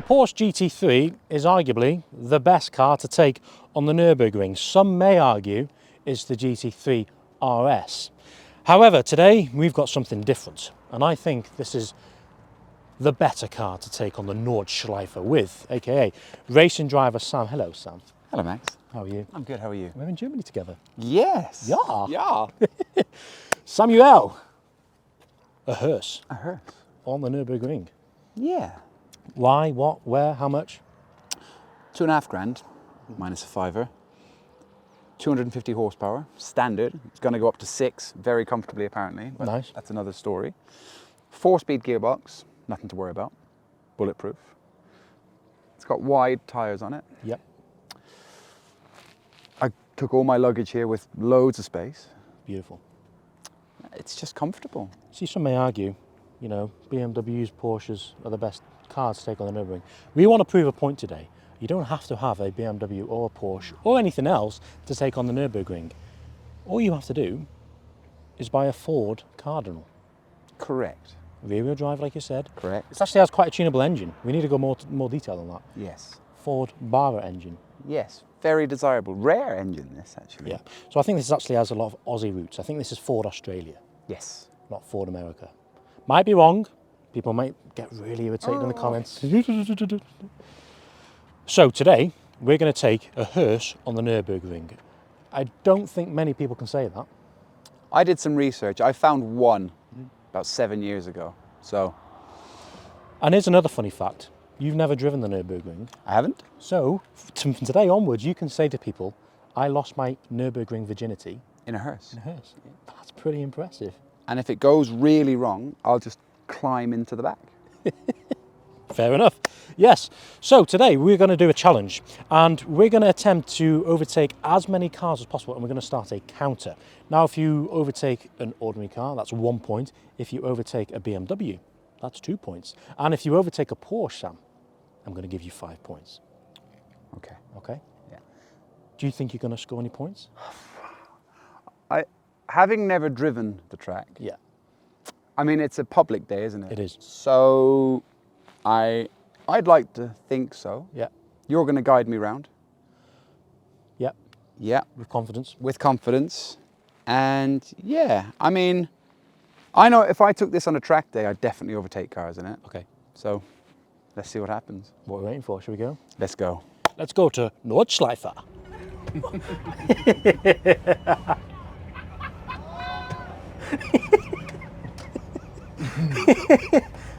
Porsche GT3 is arguably the best car to take on the Nürburgring. Some may argue it's the GT3 RS. However, today we've got something different, and I think this is the better car to take on the Nordschleife with, aka racing driver Sam. Hello, Sam. Hello, Max. How are you? I'm good, how are you? We're in Germany together. Yes. Yeah. Yeah. Samuel. A Hearse. A Hearse. On the Nürburgring. Yeah. Why, what, where, how much? 2.5 grand, minus a fiver. 250 horsepower, standard. It's going to go up to 6 very comfortably, apparently. But nice. That's another story. 4-speed gearbox, nothing to worry about. Bulletproof. It's got wide tyres on it. Yep. I took all my luggage here with loads of space. Beautiful. It's just comfortable. See, some may argue, you know, BMWs, Porsches are the best cars to take on the Nürburgring. We want to prove a point today. You don't have to have a BMW or a Porsche or anything else to take on the Nürburgring. All you have to do is buy a Ford Cardinal. Correct. Rear-wheel drive, like you said. Correct. It actually has quite a tunable engine. We need to go more detail on that. Yes. Ford Barra engine. Yes. Very desirable. Rare engine, this, actually. Yeah. So I think this actually has a lot of Aussie roots. I think this is Ford Australia. Yes. Not Ford America. Might be wrong. People might get really irritated in the comments. So today, we're going to take a Hearse on the Nürburgring. I don't think many people can say that. I did some research. I found one about 7 years ago. So. And here's another funny fact. You've never driven the Nürburgring. I haven't. So from today onwards, you can say to people, I lost my Nürburgring virginity. In a Hearse. In a Hearse. That's pretty impressive. And if it goes really wrong, I'll just climb into the back. Fair enough. Yes. So today we're going to do a challenge, and we're going to attempt to overtake as many cars as possible, and we're going to start a counter. Now, if you overtake an ordinary car, that's 1 point. If you overtake a BMW, that's 2 points. And if you overtake a Porsche, Sam, I'm going to give you 5 points. Okay. Okay? Yeah. Do you think you're going to score any points? Having never driven the track. Yeah. I mean, it's a public day, isn't it? It is. So I'd like to think so. Yeah. You're going to guide me around. Yeah. Yeah. With confidence. With confidence. And yeah, I mean, I know if I took this on a track day, I'd definitely overtake cars in it. Okay. So let's see what happens. What are we waiting for? Shall we go? Let's go. Let's go to Nordschleife.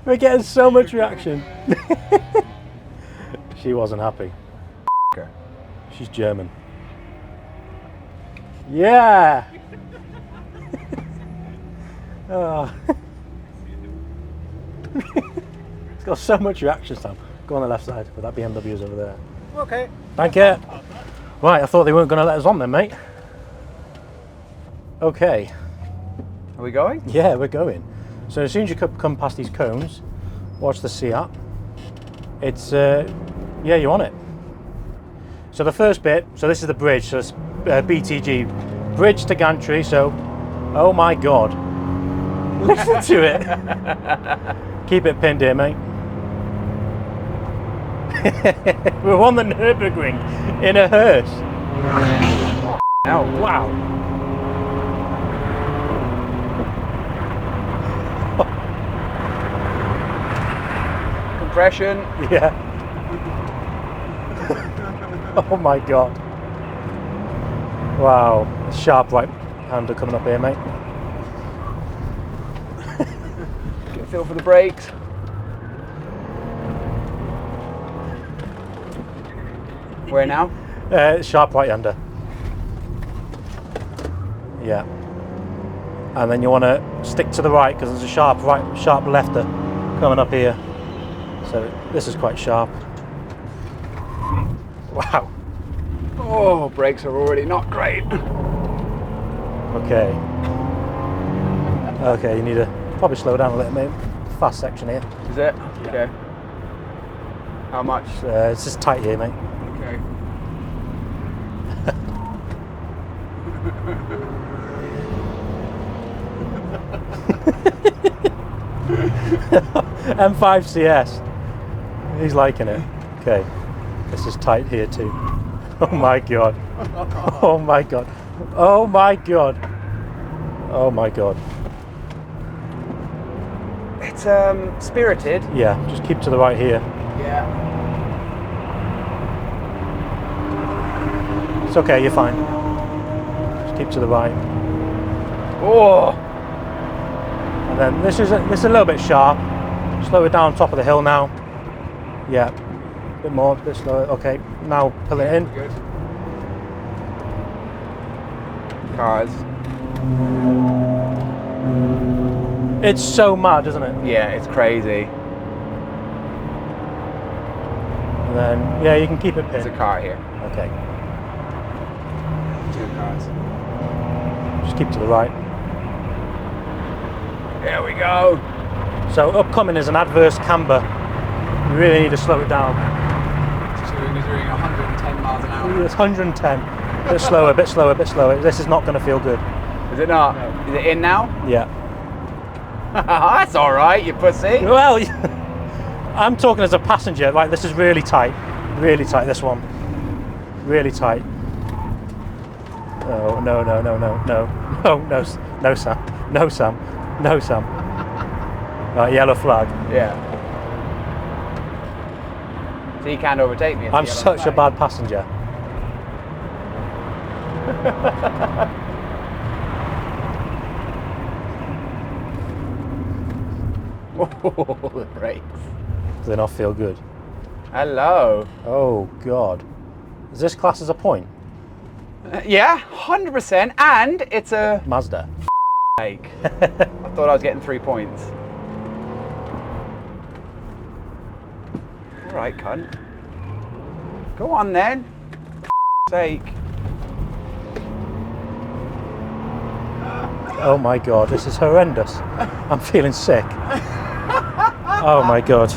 We're getting so much reaction. She wasn't happy. Her. She's German. Yeah. Oh. It's got so much reaction, Sam. Go on the left side, but that BMW's over there. Okay. Thank you. Right, I thought they weren't going to let us on then, mate. Okay. Are we going? Yeah, we're going. So as soon as you come past these cones, watch the Seat. It's, yeah, you're on it. So the first bit, so this is the bridge, so it's BTG, bridge to gantry, so, oh my God. Listen to it. Keep it pinned here, mate. We're on the Nürburgring in a Hearse. Oh, wow. Compression. Yeah. Oh my God. Wow. Sharp right hander coming up here, mate. Get a feel for the brakes. Where now? Sharp right hander. Yeah. And then you want to stick to the right because there's a sharp lefter coming up here. So this is quite sharp. Wow. Oh, brakes are already not great. Okay. Okay, you need to probably slow down a little, mate. Fast section here. Is it? Yeah. Okay. How much? It's just tight here, mate. Okay. M5 CS. He's liking it. Okay. This is tight here too. Oh my god. Oh my god. Oh my god. Oh my god. It's spirited. Yeah, just keep to the right here. Yeah. It's okay, you're fine. Just keep to the right. Oh. And then this is a little bit sharp. Slow it down top of the hill now. Yeah. A bit more, a bit slower. Okay, now pull it in. Good. Cars. It's so mad, isn't it? Yeah, it's crazy. And then, yeah, you can keep it There's a pinned. car here. Okay. 2 cars. Just keep to the right. There we go. So upcoming is an adverse camber. You really need to slow it down. So we're doing 110 miles an hour. It's 110. Bit slower, bit slower, bit slower. This is not going to feel good. Is it not? No. Is it in now? Yeah. That's all right, you pussy. Well, I'm talking as a passenger. Right, this is really tight. Really tight, this one. Really tight. Oh, no, no, no, no, no. No, no, no, Sam. No, Sam. No, Sam. Right, yellow flag. Yeah. So you can't overtake me. I'm such a bad passenger. Oh, the brakes. Do they not feel good? Hello. Oh, God. Is this class as a point? Yeah, 100%. And it's a Mazda. like. I thought I was getting 3 points. All right, cunt. Go on then. Sake. Oh my God, this is horrendous. I'm feeling sick. Oh my God.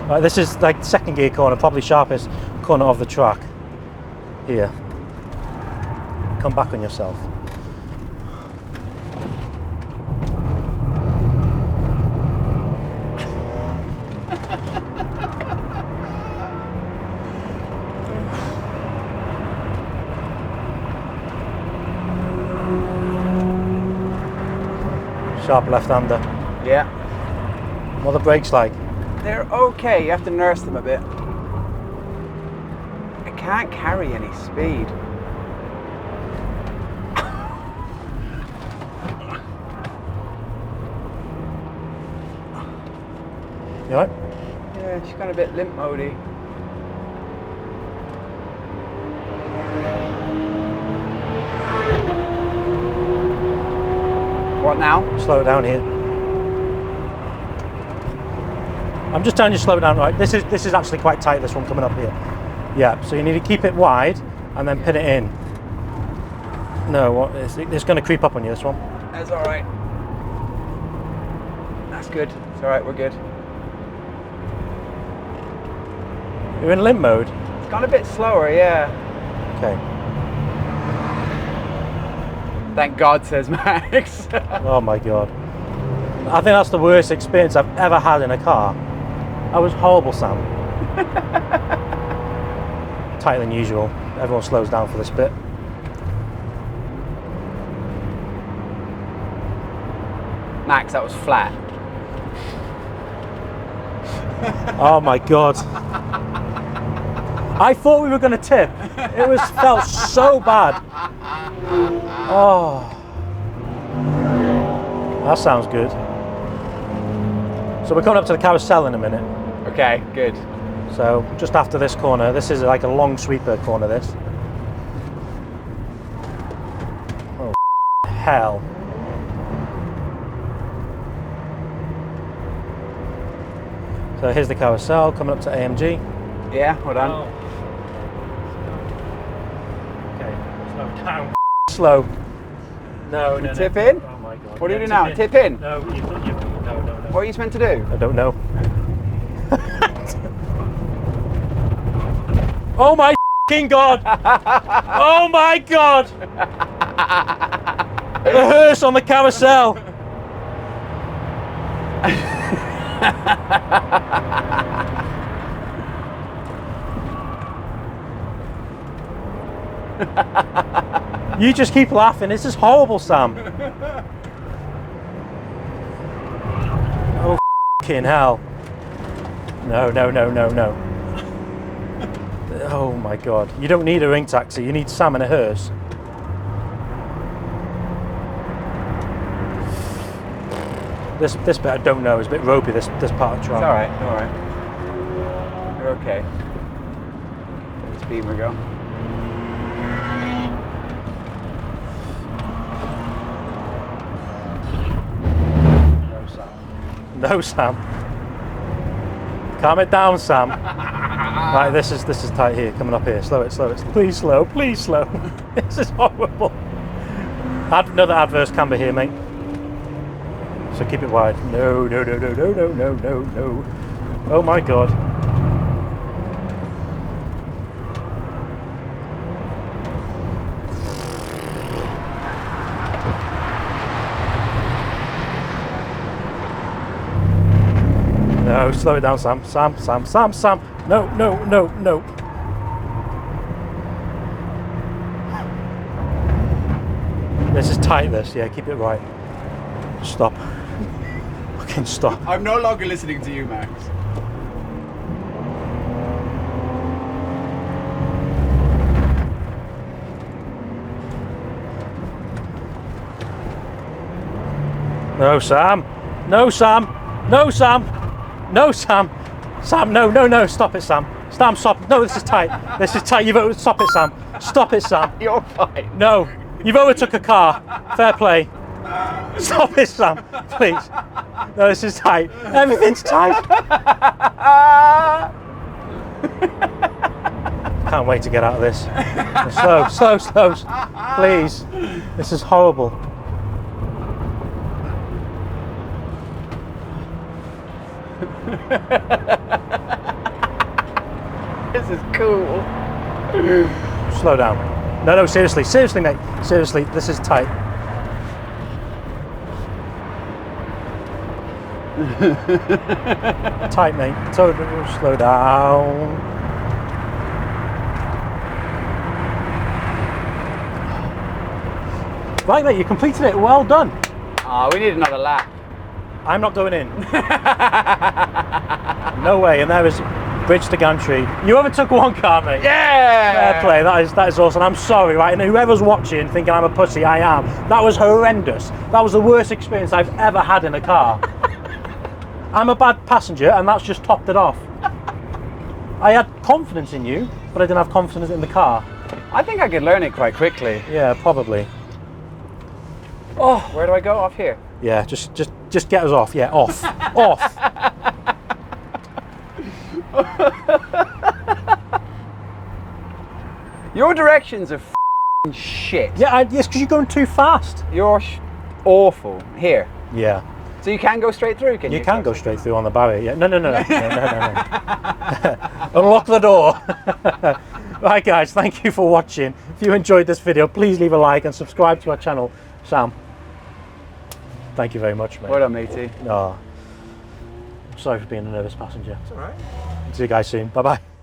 Right, this is like second gear corner, probably sharpest corner of the track. Here. Come back on yourself. Sharp left-hander. Yeah. What are the brakes like? They're okay. You have to nurse them a bit. I can't carry any speed. You alright? Yeah, she's got a bit limp mody. What now? Slow it down here. I'm just telling you, slow it down. Right, this is actually quite tight. This one coming up here. Yeah, so you need to keep it wide and then pin it in. No, what? It's going to creep up on you. This one. That's all right. That's good. It's all right. We're good. You're in limp mode. It's gone a bit slower. Yeah. Okay. Thank God, says Max. Oh my God. I think that's the worst experience I've ever had in a car. That was horrible, Sam. Tighter than usual. Everyone slows down for this bit. Max, that was flat. Oh my God. I thought we were going to tip. It felt so bad. Oh. That sounds good. So we're coming up to the carousel in a minute. Okay, good. So just after this corner, this is like a long sweeper corner, this. Oh, hell. So here's the carousel coming up to AMG. Yeah, hold on. Oh. Okay, slow down. Slow. No, no, Tip no. in? Oh my God. What do you Yeah, do now? Tip in? No, no, no. What are you meant to do? I don't know. Oh my f***ing God! Oh my God! The hearse on the carousel! You just keep laughing. This is horrible, Sam. Oh, f***ing hell. No, no, no, no, no. Oh my God. You don't need a ring taxi. You need Sam in a hearse. This bit I don't know. It's a bit ropey, this part of the track. It's alright, alright. You're okay. Let the speed go. No, Sam. Calm it down, Sam. Right, this is tight here. Coming up here. Slow it, slow it. Please slow, please slow. This is horrible. Another adverse camber here, mate. So keep it wide. No, no, no, no, no, no, no, no, no. Oh my God. No, slow it down, Sam. Sam, Sam, Sam, Sam. No, no, no, no. This is tight, this. Yeah, keep it right. Stop. Fucking stop. I'm no longer listening to you, Max. No, Sam. No, Sam. No, Sam. No, Sam. Sam, no, no, no. Stop it, Sam. Sam, stop. No, this is tight. This is tight. Stop it, Sam. Stop it, Sam. You're fine. No. You've overtook a car. Fair play. Stop it, Sam. Please. No, this is tight. Everything's tight. Can't wait to get out of this. Slow, slow, slow. Please. This is horrible. This is cool. Slow down. No, no, seriously. Seriously, mate. Seriously, this is tight. Tight, mate. So slow down. Right, mate, you completed it. Well done. Oh, we need another lap. I'm not going in. No way. And there is bridge to Gantry. You overtook one car, mate. Yeah. Fair play. That is awesome. I'm sorry, right? And whoever's watching thinking I'm a pussy, I am. That was horrendous. That was the worst experience I've ever had in a car. I'm a bad passenger, and that's just topped it off. I had confidence in you, but I didn't have confidence in the car. I think I could learn it quite quickly. Yeah, probably. Oh, where do I go? Off here? Yeah, just get us off. Yeah, off. Off. Your directions are f***ing shit. Yeah, yes, because you're going too fast. You're awful. Here. Yeah. So you can go straight through, can you? You can go straight through on the barrier. Yeah. No, no, no, no, no, no, no. Unlock the door. Right, guys, thank you for watching. If you enjoyed this video, please leave a like and subscribe to our channel. Sam, thank you very much, mate. Well done, matey. Oh, sorry for being a nervous passenger. It's all right. See you guys soon. Bye-bye.